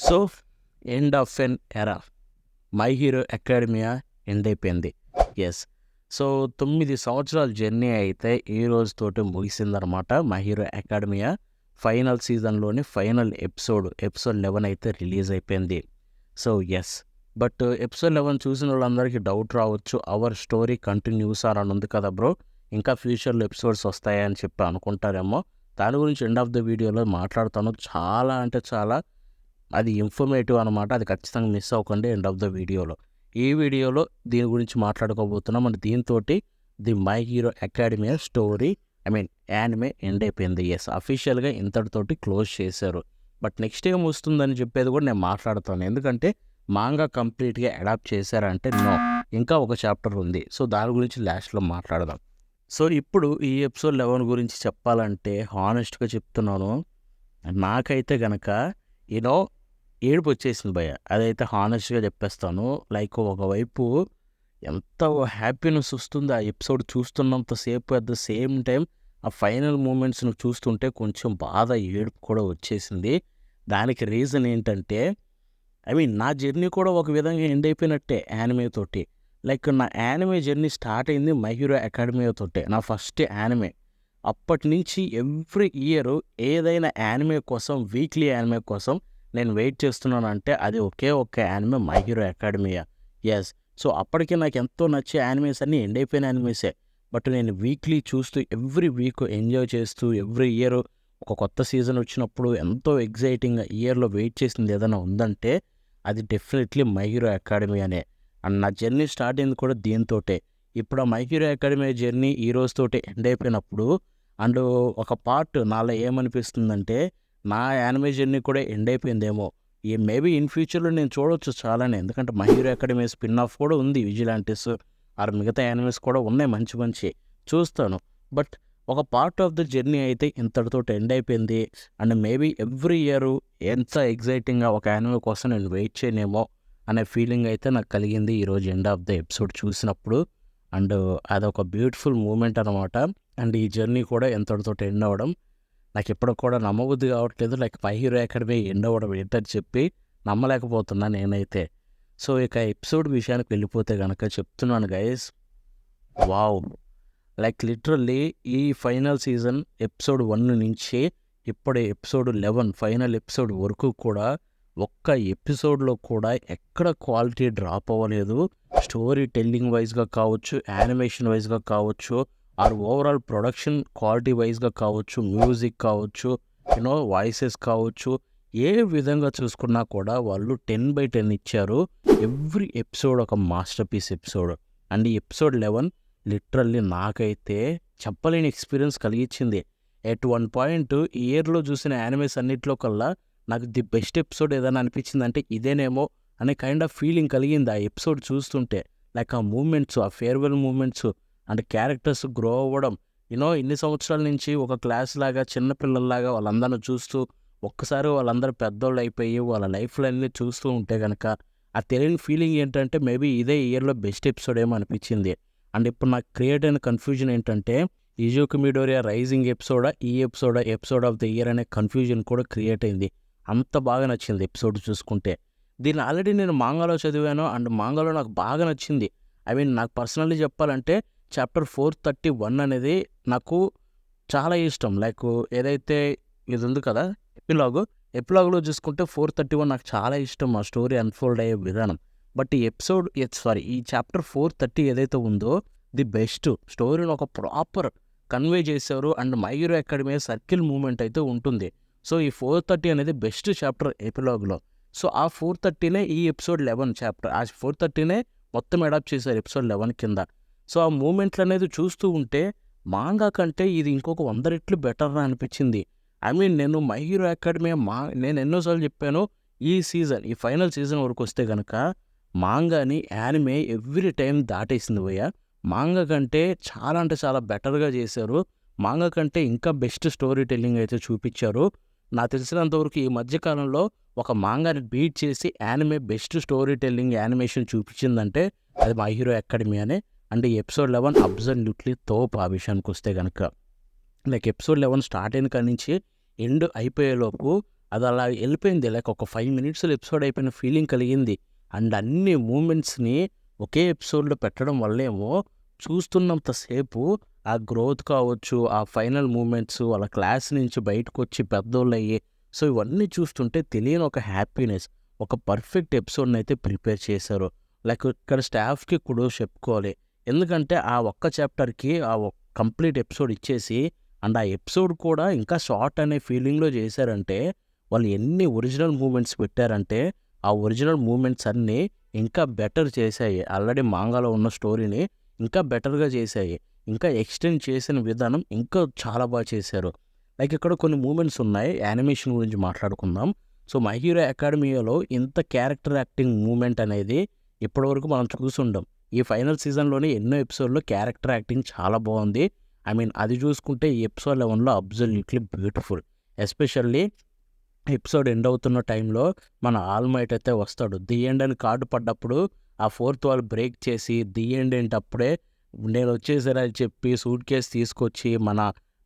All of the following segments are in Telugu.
So end of an era. My hero Academia end అయిపోయింది. ఎస్. సో 9 సంవత్సరాల జర్నీ అయితే ఈ రోజుతోటి ముగిసిందనమాట. మై హీరో అకాడమియా ఫైనల్ సీజన్లోని ఫైనల్ ఎపిసోడ్ 11 అయితే రిలీజ్ అయిపోయింది. So yes. బట్ ఎపిసోడ్ 11 చూసిన వాళ్ళందరికీ డౌట్ రావచ్చు, అవర్ స్టోరీ కంటిన్యూస్ అని ఉంది కదా బ్రో, ఇంకా ఫ్యూచర్లో ఎపిసోడ్స్ వస్తాయని చెప్పి అనుకుంటారేమో. దాని గురించి ఎండ్ ఆఫ్ ద వీడియోలో మాట్లాడుతాను. చాలా అంటే చాలా అది ఇన్ఫర్మేటివ్ అనమాట. అది ఖచ్చితంగా మిస్ అవ్వకండి ఎండ్ ఆఫ్ ద వీడియోలో. ఈ వీడియోలో దీని గురించి మాట్లాడుకోబోతున్నాం. అండ్ దీంతో the my hero academia story anime end అయిపోయింది. ఎస్, అఫీషియల్గా ఇంతటితోటి క్లోజ్ చేశారు. బట్ నెక్స్ట్ ఏం వస్తుందని చెప్పేది కూడా నేను మాట్లాడతాను. ఎందుకంటే మాంగా కంప్లీట్గా అడాప్ట్ చేశారంటే నో, ఇంకా ఒక చాప్టర్ ఉంది. సో దాని గురించి లాస్ట్లో మాట్లాడదాం. సో ఇప్పుడు ఈ ఎపిసోడ్ 11 గురించి చెప్పాలంటే హానెస్ట్గా చెప్తున్నాను, నాకైతే గనక యూనో ఏడుపు వచ్చేసింది భయ్య. అదైతే హానెస్ట్గా చెప్పేస్తాను. లైక్ ఒకవైపు ఎంత హ్యాపీనెస్ వస్తుంది ఆ ఎపిసోడ్ చూస్తున్నంతసేపు, అట్ ద సేమ్ టైం ఆ ఫైనల్ మూమెంట్స్ని చూస్తుంటే కొంచెం బాధ, ఏడుపు కూడా వచ్చేసింది. దానికి రీజన్ ఏంటంటే నా జర్నీ కూడా ఒక విధంగా ఎండ్ అయిపోయినట్టే యానిమే తోటి. లైక్ నా యానిమే జర్నీ స్టార్ట్ అయింది మై హీరో అకాడమియా తోటే, నా ఫస్ట్ యానిమే. అప్పటి నుంచి ఎవ్రీ ఇయర్ ఏదైనా యానిమే కోసం, వీక్లీ యానిమే కోసం నేను వెయిట్ చేస్తున్నానంటే అది ఒకే ఒక్క anime my hero academia. Yes. So అప్పటికే నాకు ఎంతో నచ్చే యానిమేస్ అన్నీ ఎండ్ అయిపోయిన యానిమేసే. బట్ నేను వీక్లీ చూస్తూ ఎవ్రీ వీక్ ఎంజాయ్ చేస్తూ ఎవ్రీ ఇయర్ ఒక కొత్త సీజన్ వచ్చినప్పుడు ఎంతో ఎగ్జైటింగ్గా ఇయర్లో వెయిట్ చేసింది ఏదైనా ఉందంటే అది డెఫినెట్లీ మై హీరో అకాడమియానే. అండ్ నా జర్నీ స్టార్ట్ అయింది కూడా దీంతోటే. ఇప్పుడు ఆ మై హీరో అకాడమియా జర్నీ ఈ రోజుతోటి ఎండ్ అయిపోయినప్పుడు అండ్ ఒక పార్ట్ నాలో ఏమనిపిస్తుందంటే నా యానిమే జర్నీ కూడా ఎండ్ అయిపోయిందేమో. ఈ మేబీ ఇన్ ఫ్యూచర్లో నేను చూడవచ్చు చాలానే. ఎందుకంటే my hero academia spin off కూడా ఉంది, విజిలాంటిస్ ఆర్ మిగతా యానిమేస్ కూడా ఉన్నాయి మంచి మంచి, చూస్తాను. బట్ ఒక పార్ట్ ఆఫ్ ద జర్నీ అయితే ఇంతటితో ఎండ్ అయిపోయింది. అండ్ మేబీ ఎవ్రీ ఇయర్ ఎంత ఎగ్జైటింగ్గా ఒక యానిమే కోసం నేను వెయిట్ చేయనేమో అనే ఫీలింగ్ అయితే నాకు కలిగింది ఈరోజు ఎండ్ ఆఫ్ ద ఎపిసోడ్ చూసినప్పుడు. అండ్ అదొక బ్యూటిఫుల్ మూమెంట్ అనమాట. అండ్ ఈ జర్నీ కూడా ఎంతటితో ఎండ్ అవ్వడం నాకు ఎప్పుడు కూడా నమ్మబుద్ధి కావట్లేదు. Like my hero academy end అవ్వడం ఏంటని చెప్పి నమ్మలేకపోతున్నా నేనైతే. సో ఇక ఎపిసోడ్ విషయానికి వెళ్ళిపోతే కనుక చెప్తున్నాను గైస్, వావ్, లైక్ లిటరల్లీ ఈ ఫైనల్ సీజన్ ఎపిసోడ్ 1 నుంచి ఇప్పుడు ఎపిసోడ్ 11 ఫైనల్ ఎపిసోడ్ వరకు కూడా ఒక్క ఎపిసోడ్లో కూడా ఎక్కడ క్వాలిటీ డ్రాప్ అవ్వలేదు. స్టోరీ టెల్లింగ్ వైజ్గా కావచ్చు, యానిమేషన్ వైజ్గా కావచ్చు, ఆర్ ఓవరాల్ ప్రొడక్షన్ క్వాలిటీ వైజ్గా కావచ్చు, మ్యూజిక్ కావచ్చు, వాయిసెస్ కావచ్చు, ఏ విధంగా చూసుకున్నా కూడా వాళ్ళు 10/10 ఇచ్చారు. ఎవ్రీ ఎపిసోడ్ ఒక మాస్టర్ పీస్ ఎపిసోడ్. అండ్ ఈ ఎపిసోడ్ 11 లిటరల్లీ నాకైతే చెప్పలేని ఎక్స్పీరియన్స్ కలిగించింది. ఎట్ వన్ పాయింట్ ఇయర్లో చూసిన యానిమేస్ అన్నిట్లో కల్లా నాకు ది బెస్ట్ ఎపిసోడ్ ఏదైనా అనిపించిందంటే ఇదేనేమో అనే కైండ్ ఆఫ్ ఫీలింగ్ కలిగింది ఆ ఎపిసోడ్ చూస్తుంటే. లైక్ ఆ మూమెంట్స్, ఆ farewell moments and characters grow అవ్వడం, ఇన్ని సంవత్సరాల నుంచి ఒక క్లాస్ లాగా చిన్నపిల్లల్లాగా వాళ్ళందరిని చూస్తూ ఒక్కసారి వాళ్ళందరూ పెద్దోళ్ళు అయిపోయి వాళ్ళ లైఫ్లన్నీ చూస్తూ ఉంటే కనుక ఆ తెలియని ఫీలింగ్ ఏంటంటే మేబీ ఇదే ఇయర్లో బెస్ట్ ఎపిసోడ్ ఏమో అనిపించింది. అండ్ ఇప్పుడు నాకు క్రియేట్ అయిన కన్ఫ్యూజన్ ఏంటంటే ఇజుకి మిడోరియా రైజింగ్ ఎపిసోడా, ఈ ఎపిసోడ్ ఆఫ్ ద ఇయర్ అనే కన్ఫ్యూజన్ కూడా క్రియేట్ అయింది. అంత బాగా నచ్చింది ఎపిసోడ్ చూసుకుంటే. దీన్ని ఆల్రెడీ నేను మాంగాలో చదివాను అండ్ మాంగాలో నాకు బాగా నచ్చింది. నాకు పర్సనల్లీ చెప్పాలంటే చాప్టర్ 431 అనేది నాకు చాలా ఇష్టం. లైక్ ఏదైతే ఇది ఉంది కదా ఎపిలాగ్లో చూసుకుంటే 431 నాకు చాలా ఇష్టం, ఆ స్టోరీ అన్ఫోల్డ్ అయ్యే విధానం. బట్ ఈ చాప్టర్ 430 ఏదైతే ఉందో ది బెస్ట్ స్టోరీని ఒక ప్రాపర్ కన్వే చేశారు. And my hero academy circle moment అయితే ఉంటుంది. సో ఈ 430 అనేది బెస్ట్ చాప్టర్ ఎపిలాగ్లో. సో ఆ 430నే ఈ ఎపిసోడ్ 11 చాప్టర్, ఆ 430నే మొత్తం అడాప్ట్ చేశారు ఎపిసోడ్ 11 కింద. సో ఆ మూమెంట్లు అనేది చూస్తూ ఉంటే మాంగా కంటే ఇది ఇంకొక 100 రెట్లు బెటర్ అనిపించింది. నేను మై హీరో అకాడమీ నేను ఎన్నోసార్లు చెప్పాను, ఈ ఫైనల్ సీజన్ వరకు వస్తే కనుక మాంగాని యానిమే ఎవ్రీ టైం దాటేసింది భయ్య. మాంగా కంటే చాలా అంటే చాలా బెటర్గా చేశారు. మాంగా కంటే ఇంకా బెస్ట్ స్టోరీ టెల్లింగ్ అయితే చూపించారు. నాకు తెలిసినంతవరకు ఈ మధ్యకాలంలో ఒక మాంగాని బీట్ చేసి anime best story telling animation చూపించిందంటే అది మై హీరో అకాడమీ అనే. అండ్ ఈ ఎపిసోడ్ 11 అబ్సల్యూట్లీ తోపు ఆ విషయానికి వస్తే కనుక. లైక్ ఎపిసోడ్ 11 స్టార్ట్ అయిన కాడి నుంచి ఎండ్ అయిపోయేలోపు అది అలా వెళ్ళిపోయింది. లైక్ ఒక 5 మినిట్స్‌లో ఎపిసోడ్ అయిపోయిన ఫీలింగ్ కలిగింది. అండ్ అన్ని మూమెంట్స్‌ని ఒకే ఎపిసోడ్‌లో పెట్టడం వల్లేమో చూస్తున్నంత సేపు ఆ గ్రోత్ కావచ్చు, ఆ ఫైనల్ మూమెంట్స్, వాళ్ళ క్లాస్ నుంచి బయటకొచ్చి పెద్దోళ్ళయ్యి, సో ఇవన్నీ చూస్తుంటే తెలియని ఒక హ్యాపీనెస్, ఒక పర్ఫెక్ట్ ఎపిసోడ్‌నైతే ప్రిపేర్ చేశారు. లైక్ ఇక్కడ స్టాఫ్‌కి కుడోస్ చెప్పుకోవాలి. ఎందుకంటే ఆ ఒక్క చాప్టర్‌కి కంప్లీట్ ఎపిసోడ్ ఇచ్చేసి, అండ్ ఆ ఎపిసోడ్ కూడా ఇంకా షార్ట్ అనే ఫీలింగ్‌లో చేశారంటే, వాళ్ళు ఎన్ని ఒరిజినల్ మూమెంట్స్ పెట్టారంటే, ఆ ఒరిజినల్ మూమెంట్స్ అన్నీ ఇంకా బెటర్ చేశాయి. ఆల్రెడీ మాంగాలో ఉన్న స్టోరీని ఇంకా బెటర్‌గా చేశాయి. ఇంకా ఎక్స్‌టెండ్ చేసిన విధానం ఇంకా చాలా చేశారు. లైక్ ఇక్కడ కొన్ని మూమెంట్స్ ఉన్నాయి. యానిమేషన్ గురించి మాట్లాడుకుందాం. సో 'మై హీరో అకాడమియాలో' ఇంత క్యారెక్టర్ యాక్టింగ్ మూమెంట్ అనేది ఇప్పటివరకు మనం చూసుండం. ఈ ఫైనల్ సీజన్‌లోనే ఎన్నో ఎపిసోడ్‌లో క్యారెక్టర్ యాక్టింగ్ చాలా బావుంది. ఐ మీన్ అది చూసుకుంటే ఈ ఎపిసోడ్ 11లో absolutely beautiful. Especially episode end అవుతున్న టైంలో మన ఆల్ మైట్ అయితే వస్తాడు. ది ఎండ్ అని కార్డ్ పడ్డప్పుడు ఆ ఫోర్త్ వాల్ బ్రేక్ చేసి ది ఎండ్ ఏంటి అప్పుడే నేనొచ్చేసానని చెప్పి సూట్ కేస్ తీసుకొచ్చి మన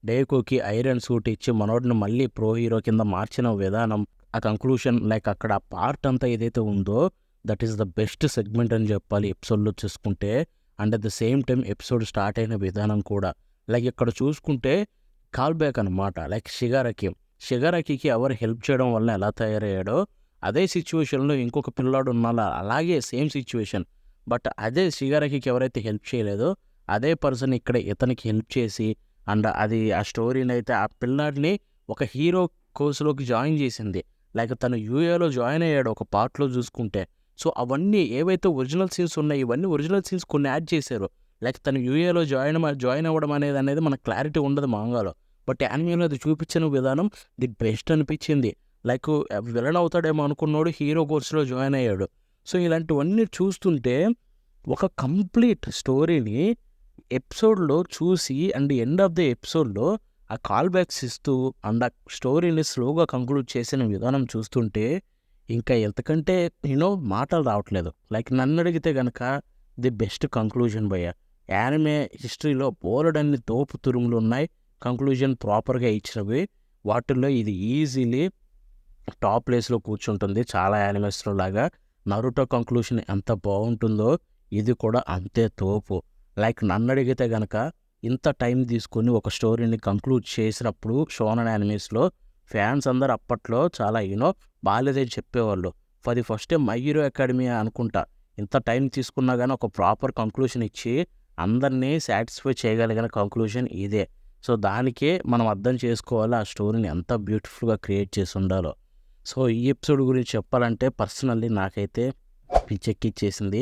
డేకోకి ఐరన్ సూట్ ఇచ్చి మనోడిని మళ్ళీ ప్రో హీరో కింద మార్చిన విధానం, ఆ కంక్లూషన్ లైక్ అక్కడ ఆ పార్ట్ అంతా ఏదైతే ఉందో that is the best segment అని చెప్పాలి ఎపిసోడ్‌లో చూసుకుంటే. And at the same time episode start అయిన విధానం కూడా. లైక్ ఇక్కడ చూసుకుంటే కాల్ బ్యాక్ అనమాట. లైక్ షిగారాకికి ఎవరు హెల్ప్ చేయడం వలన ఎలా తయారయ్యాడో, అదే సిచ్యువేషన్‌లో ఇంకొక పిల్లాడు ఉన్నాడు. అలాగే సేమ్ సిచ్యువేషన్. బట్ అదే షిగారాకికి ఎవరైతే హెల్ప్ చేయలేదో, అదే పర్సన్ ఇక్కడ ఇతనికి హెల్ప్ చేసి, అండ్ అది ఆ స్టోరీనైతే ఆ పిల్లాడిని ఒక హీరో కోర్స్‌లోకి జాయిన్ చేసింది. లైక్ తను యూఏలో జాయిన్ అయ్యాడు ఒక పార్ట్‌లో చూసుకుంటే. సో అవన్నీ ఏవైతే ఒరిజినల్ సీన్స్ ఉన్నాయో, ఇవన్నీ ఒరిజినల్ సీన్స్ కొన్ని యాడ్ చేశారు. లైక్ తను యూఏలో జాయిన్ అవ్వడం అనేది మనకు క్లారిటీ ఉండదు మాంగాలో. బట్ యానిమేలో అది చూపించిన విధానం ది బెస్ట్ అనిపించింది. లైక్ విలన్ అవుతాడేమో అనుకున్నోడు హీరో కోర్స్‌లో జాయిన్ అయ్యాడు. సో ఇలాంటివన్నీ చూస్తుంటే ఒక కంప్లీట్ స్టోరీని ఎపిసోడ్‌లో చూసి అండ్ ఎండ్ ఆఫ్ ది ఎపిసోడ్‌లో ఆ కాల్ బ్యాక్స్ ఇస్తూ అండ్ ఆ స్టోరీని స్లోగా కంక్లూడ్ చేసిన విధానం చూస్తుంటే ఇంకా ఎంతకంటే మాటలు రావట్లేదు. లైక్ నన్నడిగితే గనక ది బెస్ట్ కంక్లూజన్ భయ్యా. యానిమే హిస్టరీలో బోలెడన్ని తోపు తురుములున్నాయి. కంక్లూజన్ ప్రాపర్‌గా ఇచ్చినవి. వాటిల్లో ఇది ఈజీలీ టాప్ ప్లేస్‌లో కూర్చుంటుంది. చాలా యానిమేస్‌లో లాగా. 'నరుటో' కంక్లూషన్ ఎంత బావుంటుందో ఇది కూడా అంతే తోపు. లైక్ నన్నడిగితే గనక ఇంత టైం తీసుకొని ఒక స్టోరీని కంక్లూడ్ చేసినప్పుడు షోనెన్ యానిమేస్‌లో ఫ్యాన్స్ అందరూ అప్పట్లో చాలా బాలేదని చెప్పేవాళ్ళు. For the first time 'my hero academia' అనుకుంటా. ఇంత టైం తీసుకున్నా గాని ఒక ప్రాపర్ కంక్లూషన్ ఇచ్చి అందరిని సాటిస్ఫై చేయగలిగిన కంక్లూషన్ ఇదే. సో దానికే మనం అర్థం చేసుకోవాలి ఆ స్టోరీని ఎంత బ్యూటిఫుల్‌గా క్రియేట్ చేసుండాలో. సో ఈ ఎపిసోడ్ గురించి చెప్పాలంటే పర్సనల్లీ నాకైతే పిచ్చెక్కిచ్చేసింది.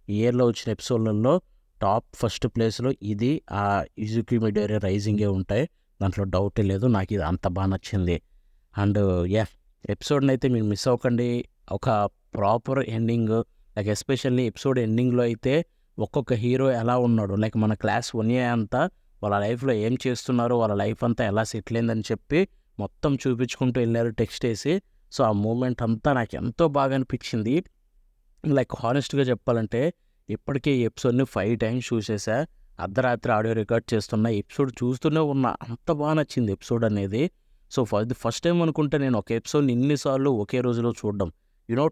ఈ ఇయర్‌లో వచ్చిన ఎపిసోడ్‌లలో టాప్ ఫస్ట్ ప్లేస్‌లో ఇది ఇజుకి మిడోరి రైజింగే ఉంటాయి. దాంట్లో డౌటే లేదు. నాకిది అంత నచ్చింది. అండ్ ఎపిసోడ్‌నైతే మీరు మిస్ అవ్వకండి. ఒక proper ending, like especially episode ఎండింగ్‌లో అయితే ఒక్కొక్క హీరో ఎలా ఉన్నాడు, లైక్ మన క్లాస్ 1A అంతా వాళ్ళ లైఫ్‌లో ఏం చేస్తున్నారు, వాళ్ళ లైఫ్ అంతా ఎలా సెటిల్ అయిందని చెప్పి మొత్తం చూపించుకుంటూ వెళ్ళారు టెక్స్ట్ ఏసి. సో ఆ మూమెంట్ అంతా నాకు ఎంతో బాగా అనిపించింది. లైక్ హానెస్ట్‌గా చెప్పాలంటే ఇప్పటికే ఈ ఎపిసోడ్‌ని 5 టైమ్స్ చూసేసా. అర్ధరాత్రి ఆడియో రికార్డ్ చేస్తున్నా. ఎపిసోడ్ చూస్తూనే ఉన్నా. అంత నచ్చింది ఎపిసోడ్ అనేది. So for the first time అనుకుంటే నేను ఒక ఎపిసోడ్‌ని ఇన్ని సార్లు ఒకే రోజులో చూడడం.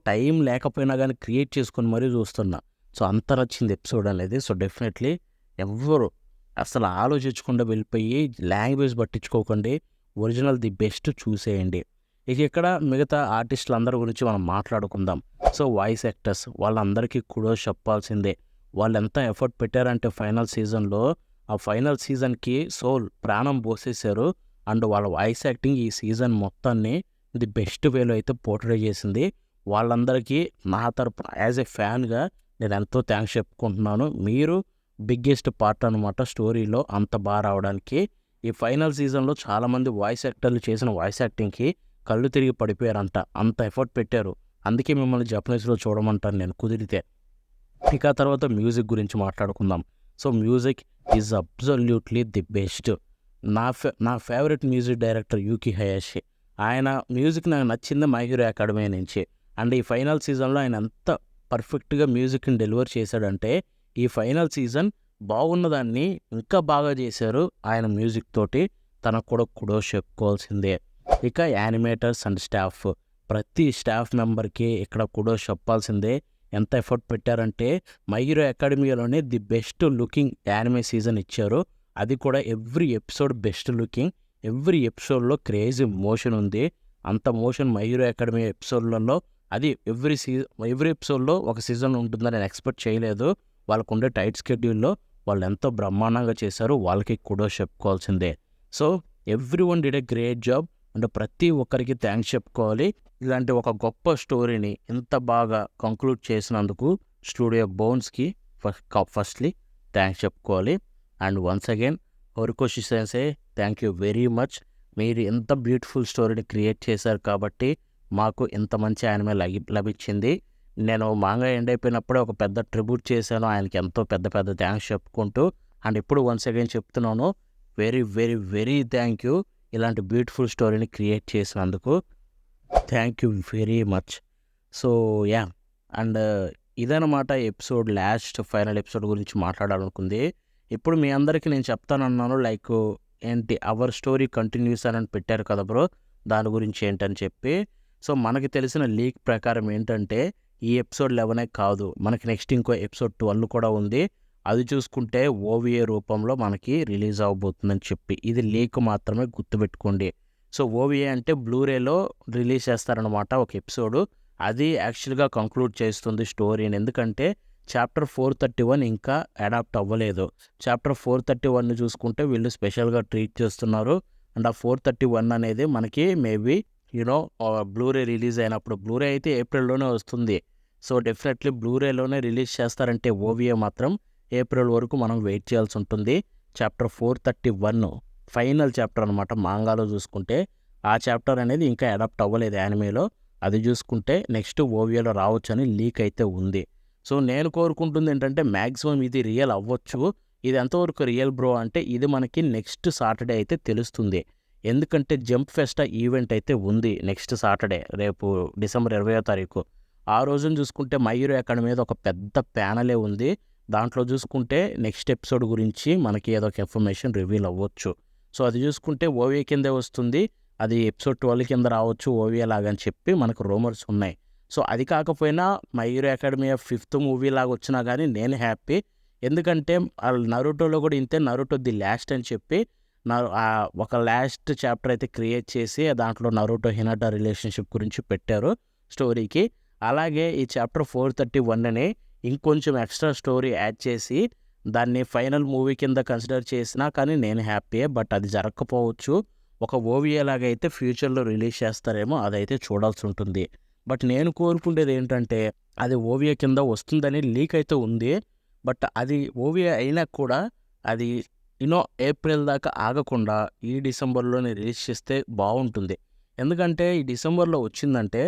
టైం లేకపోయినా గానీ క్రియేట్ చేసుకొని మరీ చూస్తున్నా. సో అంత నచ్చింది ఎపిసోడ్ అనేది. సో డెఫినెట్‌లీ ఎవ్వరు అసలు ఆలోచించకుండా వెళ్ళిపోయి లాంగ్వేజ్ పట్టించుకోకండి. ఒరిజినల్ ది బెస్ట్ చూసేయండి. ఇక ఇక్కడ మిగతా ఆర్టిస్టులందరి గురించి మనం మాట్లాడుకుందాం. సో వాయిస్ యాక్టర్స్ వాళ్ళందరికీ కుడోస్ చెప్పాల్సిందే. వాళ్ళెంత ఎఫర్ట్ పెట్టారంటే ఫైనల్ సీజన్‌లో, ఆ ఫైనల్ సీజన్‌కి సోల్ ప్రాణం పోసేశారు. అండ్ వాళ్ళ వాయిస్ యాక్టింగ్ ఈ సీజన్ మొత్తాన్ని ది బెస్ట్ వేలో అయితే పోర్ట్రే చేసింది. వాళ్ళందరికీ నా తరపున యాజ్ ఎ ఫ్యాన్‌గా నేను ఎంతో థ్యాంక్స్ చెప్పుకుంటున్నాను. మీరు బిగ్గెస్ట్ పార్ట్ అనమాట స్టోరీలో అంత రావడానికి. ఈ ఫైనల్ సీజన్‌లో చాలామంది వాయిస్ యాక్టర్లు చేసిన వాయిస్ యాక్టింగ్‌కి కళ్ళు తిరిగి పడిపోయారంట. అంత ఎఫర్ట్ పెట్టారు. అందుకే మిమ్మల్ని జపనీస్‌లో చూడమంటాను నేను కుదిరితే. ఇక తర్వాత మ్యూజిక్ గురించి మాట్లాడుకుందాం. So music is absolutely the best. నా ఫేవరెట్ మ్యూజిక్ డైరెక్టర్ యూకి హయాషి. ఆయన మ్యూజిక్ నాకు నచ్చింది 'మై హీరో అకాడమియా' నుంచి. అండ్ ఈ ఫైనల్ సీజన్‌లో ఆయన ఎంత పర్ఫెక్ట్‌గా మ్యూజిక్‌ని డెలివర్ చేశాడంటే, ఈ ఫైనల్ సీజన్ బాగున్నదాన్ని ఇంకా బాగా చేశారు ఆయన మ్యూజిక్ తోటి. తనకు కూడా కుడోస్ చెప్పుకోవాల్సిందే. ఇక యానిమేటర్స్ అండ్ స్టాఫ్, ప్రతి స్టాఫ్ మెంబర్కి ఇక్కడ కూడా చెప్పాల్సిందే. ఎంత ఎఫర్ట్ పెట్టారంటే మై హీరో అకాడమీలోనే the best looking anime season ఇచ్చారు. అది కూడా every episode best looking. Every ఎపిసోడ్లో క్రేజీ మోషన్ ఉంది. అంత మోషన్ మై హీరో అకాడమీ ఎపిసోడ్లలో అది ఎవ్రీ ఎపిసోడ్లో ఒక సీజన్ ఉంటుందని నేను ఎక్స్పెక్ట్ చేయలేదు. వాళ్ళకు ఉండే టైట్ స్కెడ్యూల్లో వాళ్ళు ఎంతో బ్రహ్మాండంగా చేశారు. వాళ్ళకి కూడా చెప్పుకోవాల్సిందే. So every one did a great job. అంటే ప్రతి ఒక్కరికి థ్యాంక్స్ చెప్పుకోవాలి. ఇలాంటి ఒక గొప్ప స్టోరీని ఇంత బాగా కంక్లూడ్ చేసినందుకు స్టూడియో బోన్స్కి ఫస్ట్లీ థ్యాంక్స్ చెప్పుకోవాలి. And once again Horikoshi sensei, thank you very much. మీరు ఎంత బ్యూటిఫుల్ స్టోరీని క్రియేట్ చేశారు కాబట్టి మాకు ఇంత మంచి యానిమే లభించింది. నేను మాంగా ఎండ్ అయిపోయినప్పుడే ఒక పెద్ద ట్రిబ్యూట్ చేశాను ఆయనకి, ఎంతో పెద్ద పెద్ద థ్యాంక్స్ చెప్పుకుంటూ. అండ్ ఇప్పుడు వన్స్ అగైన్ చెప్తున్నాను, very very very thank you ఇలాంటి బ్యూటిఫుల్ స్టోరీని క్రియేట్ చేసినందుకు. Thank you very much. So yeah, and ఇదనమాట ఎపిసోడ్, లాస్ట్ ఫైనల్ ఎపిసోడ్ గురించి మాట్లాడాలనుకుంది. ఇప్పుడు మీ అందరికీ నేను చెప్తానన్నాను, లైక్ ఏంటి అవర్ స్టోరీ కంటిన్యూస్ అని పెట్టారు కదా బ్రో, దాని గురించి ఏంటని చెప్పి. సో మనకి తెలిసిన లీక్ ప్రకారం ఏంటంటే ఈ ఎపిసోడ్ 11 కాదు, మనకి నెక్స్ట్ ఇంకో ఎపిసోడ్ 12 కూడా ఉంది. అది చూసుకుంటే ఓవిఏ రూపంలో మనకి రిలీజ్ అవబోతుందని చెప్పి, ఇది లీక్ మాత్రమే, గుర్తుపెట్టుకోండి. సో ఓవిఏ అంటే బ్లూరేలో రిలీజ్ చేస్తారనమాట ఒక ఎపిసోడు. అది యాక్చువల్గా కంక్లూడ్ చేస్తుంది స్టోరీని. ఎందుకంటే చాప్టర్ 431 ఇంకా అడాప్ట్ అవ్వలేదు. చాప్టర్ 431 చూసుకుంటే వీళ్ళు స్పెషల్గా ట్రీట్ చేస్తున్నారు. అండ్ ఆ 431 అనేది మనకి మేబీ బ్లూరే రిలీజ్ అయినప్పుడు, బ్లూరే అయితే ఏప్రిల్లోనే వస్తుంది. సో డెఫినెట్లీ బ్లూరేలోనే రిలీజ్ చేస్తారంటే ఓవిఏ మాత్రం ఏప్రిల్ వరకు మనం వెయిట్ చేయాల్సి ఉంటుంది. చాప్టర్ 431 ఫైనల్ చాప్టర్ అనమాట మాంగాలో చూసుకుంటే. ఆ చాప్టర్ అనేది ఇంకా అడాప్ట్ అవ్వలేదు యానిమేలో. అది చూసుకుంటే నెక్స్ట్ ఓవిఏలో రావచ్చని లీక్ అయితే ఉంది. సో నేను కోరుకుంటుంది ఏంటంటే మ్యాక్సిమం ఇది రియల్ అవ్వచ్చు. ఇది ఎంతవరకు రియల్ బ్రో అంటే ఇది మనకి నెక్స్ట్ సాటర్డే అయితే తెలుస్తుంది. ఎందుకంటే జంప్ ఫెస్టా ఈవెంట్ అయితే ఉంది నెక్స్ట్ సాటర్డే, రేపు డిసెంబర్ 20వ తారీఖు. ఆ రోజున చూసుకుంటే మై హీరో అకాడమీ మీద ఒక పెద్ద ప్యానలే ఉంది. దాంట్లో చూసుకుంటే నెక్స్ట్ ఎపిసోడ్ గురించి మనకి ఏదో ఒక ఇన్ఫర్మేషన్ రివీల్ అవ్వచ్చు. సో అది చూసుకుంటే ఓవిఏ కిందే వస్తుంది, అది ఎపిసోడ్ 12 కింద రావచ్చు ఓవిఏ లాగని చెప్పి మనకు రూమర్స్ ఉన్నాయి. సో అది కాకపోయినా my hero academy 5th movie లాగా వచ్చినా కానీ నేను హ్యాపీ. ఎందుకంటే నరుటోలో కూడా ఇంతే, నరుటో ది లాస్ట్ అని చెప్పి ఒక లాస్ట్ చాప్టర్ అయితే క్రియేట్ చేసి దాంట్లో నరుటో హినాటా రిలేషన్షిప్ గురించి పెట్టారు స్టోరీకి. అలాగే ఈ చాప్టర్ 431ని ఇంకొంచెం ఎక్స్ట్రా స్టోరీ యాడ్ చేసి దాన్ని ఫైనల్ మూవీ కింద కన్సిడర్ చేసినా కానీ నేను హ్యాపీయే. బట్ అది జరగకపోవచ్చు. ఒక ఓవిఏ లాగా అయితే ఫ్యూచర్లో రిలీజ్ చేస్తారేమో, అదైతే చూడాల్సి ఉంటుంది. బట్ నేను కోరుకునేది ఏంటంటే అది ఓవిఏ కింద వస్తుందని లీక్ అయితే ఉంది. బట్ అది ఓవిఏ అయినా కూడా అది ఏప్రిల్ దాకా ఆగకుండా ఈ డిసెంబర్లోనే రిలీజ్ చేస్తే బాగుంటుంది. ఎందుకంటే ఈ డిసెంబర్లో వచ్చిందంటే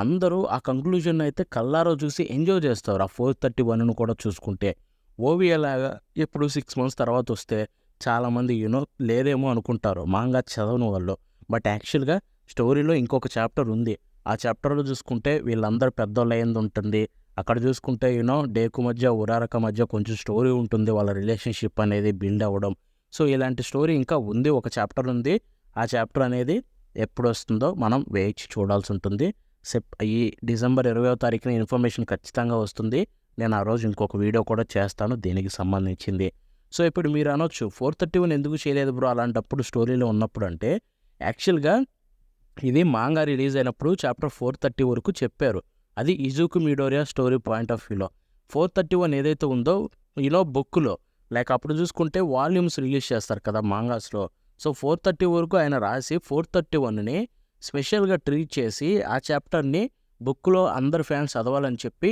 అందరూ ఆ కంక్లూజన్ అయితే కల్లారో చూసి ఎంజాయ్ చేస్తారు. ఆ 431ను కూడా చూసుకుంటే ఓవిఏ లాగా ఇప్పుడు 6 months తర్వాత వస్తే చాలామంది లేదేమో అనుకుంటారు మాంగా చదవని వాళ్ళు. బట్ యాక్చువల్గా స్టోరీలో ఇంకొక చాప్టర్ ఉంది. ఆ చాప్టర్లో చూసుకుంటే వీళ్ళందరూ పెద్దోళ్ళు అయ్యింది ఉంటుంది. అక్కడ చూసుకుంటే డేకు మధ్య ఉరారక మధ్య కొంచెం స్టోరీ ఉంటుంది, వాళ్ళ రిలేషన్షిప్ అనేది బిల్డ్ అవ్వడం. సో ఇలాంటి స్టోరీ ఇంకా ఉంది, ఒక చాప్టర్ ఉంది. ఆ చాప్టర్ అనేది ఎప్పుడు వస్తుందో మనం వేచి చూడాల్సి ఉంటుంది. ఈ డిసెంబర్ 20వ తారీఖున ఇన్ఫర్మేషన్ ఖచ్చితంగా వస్తుంది. నేను ఆ రోజు ఇంకొక వీడియో కూడా చేస్తాను దీనికి సంబంధించింది. సో ఇప్పుడు మీరు అనొచ్చు 431 ఎందుకు చేయలేదు బ్రో అలాంటప్పుడు స్టోరీలో ఉన్నప్పుడు అంటే, యాక్చువల్గా ఇది మాంగా రిలీజ్ అయినప్పుడు చాప్టర్ 430 వరకు చెప్పారు. అది ఇజుకు మిడోరియా స్టోరీ పాయింట్ ఆఫ్ వ్యూలో. 431 ఏదైతే ఉందో బుక్లో లైక్ అప్పుడు చూసుకుంటే వాల్యూమ్స్ రిలీజ్ చేస్తారు కదా మాంగాస్లో. సో 430 వరకు ఆయన రాసి 431ని స్పెషల్గా ట్రీట్ చేసి ఆ చాప్టర్ని బుక్లో అందరు ఫ్యాన్స్ చదవాలని చెప్పి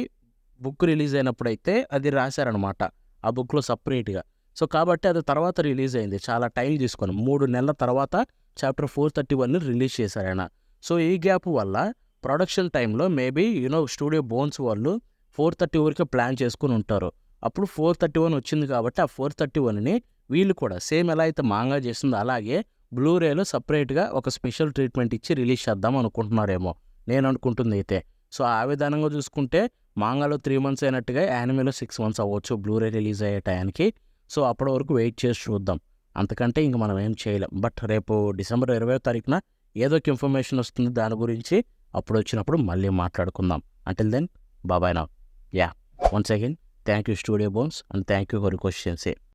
బుక్ రిలీజ్ అయినప్పుడైతే అది రాశారనమాట ఆ బుక్లో సపరేట్గా. సో కాబట్టి అది తర్వాత రిలీజ్ అయింది, చాలా టైం తీసుకొని 3 నెలల తర్వాత చాప్టర్ 431ని రిలీజ్ చేశారు ఆయన. సో ఈ గ్యాప్ వల్ల ప్రొడక్షన్ టైంలో మేబీ స్టూడియో బోన్స్ వాళ్ళు 430 వరకే ప్లాన్ చేసుకుని ఉంటారు. అప్పుడు 431 వచ్చింది కాబట్టి ఆ 431ని వీళ్ళు కూడా సేమ్ ఎలా అయితే మాంగా చేస్తుందో అలాగే బ్లూరేలో సపరేట్గా ఒక స్పెషల్ ట్రీట్మెంట్ ఇచ్చి రిలీజ్ చేద్దాం అనుకుంటున్నారేమో నేను అనుకుంటుంది అయితే. సో ఆ విధానంగా చూసుకుంటే మాంగాలో 3 months అయినట్టుగా యానిమేలో 6 months అవ్వచ్చు బ్లూరే రిలీజ్ అయ్యే టయానికి. సో అప్పటి వరకు వెయిట్ చేసి చూద్దాం, అంతకంటే ఇంక మనం ఏం చేయలేం. బట్ రేపు డిసెంబర్ 20వ తారీఖున ఏదో ఒక ఇన్ఫర్మేషన్ వస్తుంది దాని గురించి. అప్పుడు వచ్చినప్పుడు మళ్ళీ మాట్లాడుకుందాం. Until then bye now. Yeah, once again thank you Studio Bones and thank you for questions.